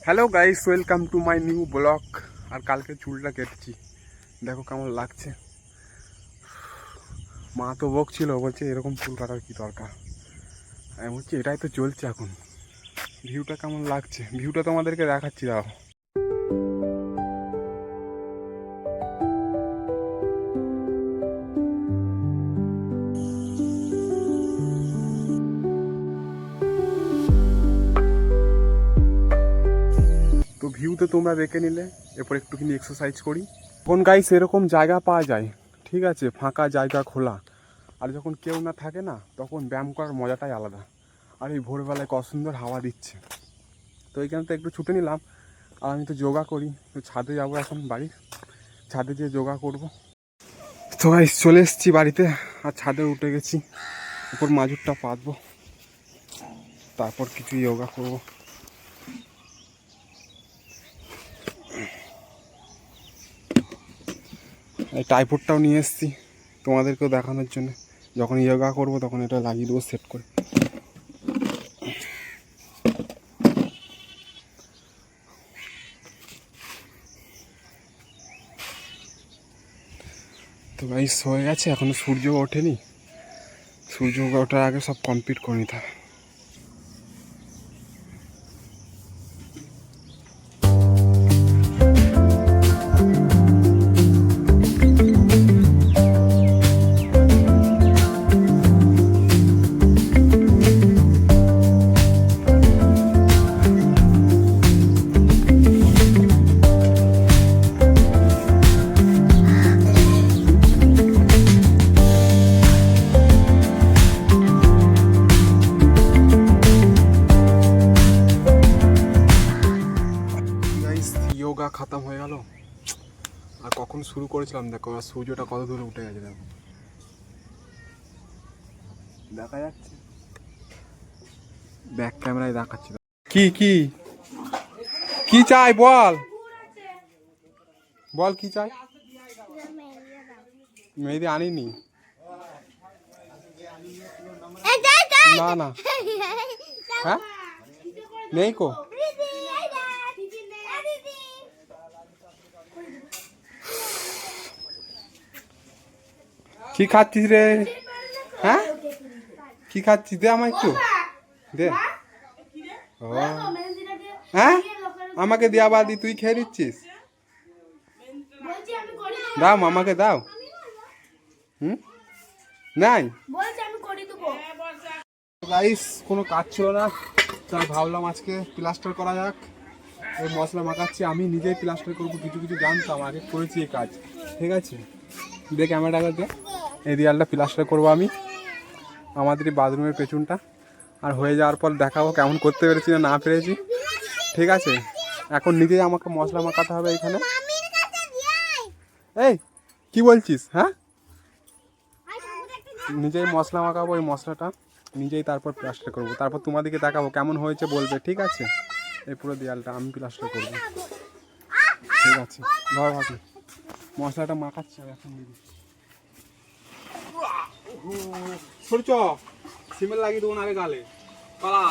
Hello guys, welcome to my new blog. আর কালকে চুলটা কেটেছি, দেখো কেমন লাগছে। মা তো বকছিল, বলছে এরকম চুল কাটার কি দরকার। আমি বলছি এটাই তো চলছে এখন। ভিউটা কেমন লাগছে, ভিউটা তোমাদেরকে দেখাচ্ছি। দাও, তো ভিউ তো তোমরা দেখে নিলে। এরপর একটুখানি এক্সারসাইজ করি। কোন গাইস এরকম জায়গা পাওয়া যায়, ঠিক আছে, ফাঁকা জায়গা খোলা। আর যখন কেউ না থাকে না, তখন ব্যায়াম করার মজাটাই আলাদা। আর এই ভোরবেলায় কত সুন্দর হাওয়া দিচ্ছে। তো এইখানে তো একটু ছুটে নিলাম। আর আমি তো যোগা করি, তো ছাদে যাবো এখন, বাড়ির ছাদে যেয়ে যোগা করব। তো গাইস চলে এসেছি বাড়িতে, আর ছাদে উঠে গেছি। উপর মাজুরটা পাতবো, তারপর কিছু যোগা করব। এই টাইপডটাও নিয়ে এসেছি তোমাদেরকেও দেখানোর জন্য। যখন যোগা করব তখন এটা লাগিয়ে দেবো সেট করে। তো গাইস হয়ে গেছে, এখনো সূর্য ওঠেনি। সূর্য ওঠার আগে সব কমপ্লিট করে নিতে হবে। যোগা খতম হয়ে গেল। আর কখন শুরু করেছিলাম দেখো, আর সূর্যটা কত দূরে উঠে গেছে দেখো, দেখা যাচ্ছে। ব্যাক ক্যামেরায় দেখাচ্ছি। কি কি কি চাই বল, বল কি চাই। মেহেদি আনিনি, না না, হ্যাঁ নেই কো। কি খাচ্ছিস রে? হ্যাঁ কি খাচ্ছিস, দে আমায় একটু দে। ও হ্যাঁ, আমাকে দেওয়া বাদি তুই খেয়ে নিচ্ছিস। দাও মামাকে দাও। নাই গাইস, কোনো কাজ ছিল না, তাই ভাবলাম আজকে প্লাস্টার করা যাক। ওই মশলা মাখাচ্ছি, আমি নিজেই প্লাস্টার করবো। কিছু কিছু জানতাম, আগে করেছি এই কাজ, ঠিক আছে। দিয়ে ক্যামেরাটা দিয়ে এই দেয়ালটা প্লাস্টার করবো আমি, আমাদের এই বাথরুমের পেছনটা। আর হয়ে যাওয়ার পর দেখাবো কেমন করতে পেরেছি না পেরেছি, ঠিক আছে। এখন নিজেই আমাকে মশলা মাখাতে হবে এইখানে। এই কি বলছিস? হ্যাঁ, নিজেই মশলা মাখাবো, এই মশলাটা নিজেই, তারপর প্লাস্টার করবো। তারপর তোমাদেরকে দেখাবো কেমন হয়েছে, বলবে, ঠিক আছে। এই পুরো দেয়ালটা আমি প্লাস্টার করবো, ঠিক আছে। ধর ভাবি, মশলাটা মাখাচ্ছি এখন। সরছ সিমেন্ট লাগিয়ে দেবো না আগে গালে পালা।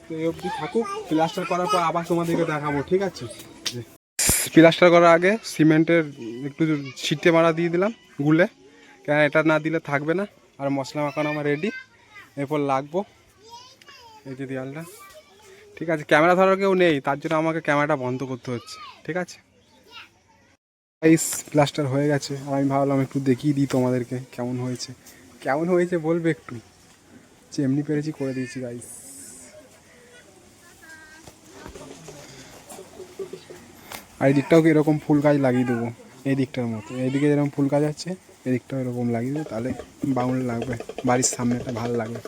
তো এই অবধি থাকুক, প্লাস্টার করার পর আবার তোমাদেরকে দেখাবো, ঠিক আছে। প্লাস্টার করার আগে সিমেন্টের একটু ছিটে মারা দিয়ে দিলাম গুলে, কেন এটা না দিলে থাকবে না। আর মশলা মাখানো আমার রেডি, এরপর লাগবো এই যে দেয়ালটা, ঠিক আছে। ক্যামেরা ধরার কেউ নেই, তার জন্য আমাকে ক্যামেরাটা বন্ধ করতে হচ্ছে, ঠিক আছে। গাইস প্লাস্টার হয়ে গেছে, আর আমি ভাবলাম একটু দেখিয়ে দিই তোমাদেরকে কেমন হয়েছে। কেমন হয়েছে বলবে একটু, যে এমনি পেরেছি করে দিয়েছি গাইস। আর এই দিকটাও এরকম ফুল গাছ লাগিয়ে দেবো, এই দিকটার মতো। এইদিকে যেরকম ফুল গাছ আছে, এই দিকটাও এরকম লাগিয়ে দেবো, তাহলে বাউন্ড লাগবে, বাড়ির সামনেটা ভালো লাগবে।